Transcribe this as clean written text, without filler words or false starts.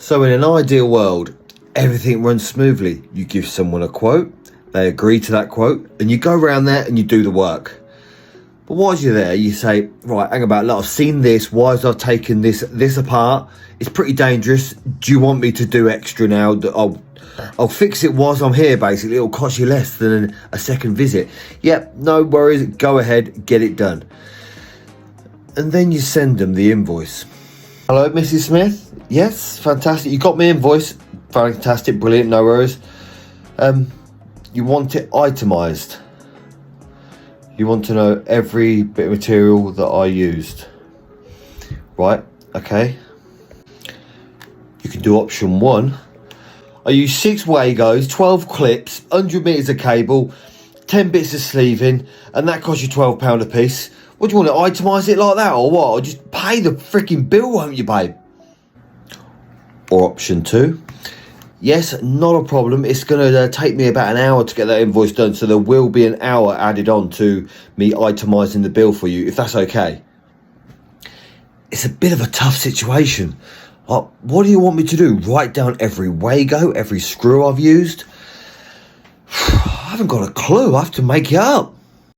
So in an ideal world, everything runs smoothly. You give someone a quote, they agree to that quote, and you go around there and you do the work. But whilst you're there, you say, right, hang about, look, I've seen this, why has I taken this apart? It's pretty dangerous. Do you want me to do extra now? I'll fix it whilst I'm here, basically. It'll cost you less than a second visit. Yep, no worries, go ahead, get it done. And then you send them the invoice. Hello, Mrs. Smith? Yes, fantastic. You got my invoice. Fantastic, brilliant, no worries. You want it itemised. You want to know every bit of material that I used. Right, okay. You can do option 1. I use 6 Wagos, 12 clips, 100 metres of cable, 10 bits of sleeving, and that costs you £12 a piece. What do you want to itemise it like that or what? Or just pay the freaking bill, won't you, babe? Or option 2. Yes, not a problem. It's going to take me about an hour to get that invoice done, so there will be an hour added on to me itemising the bill for you, if that's okay. It's a bit of a tough situation. What do you want me to do? Write down every Wago, every screw I've used? I haven't got a clue. I have to make it up.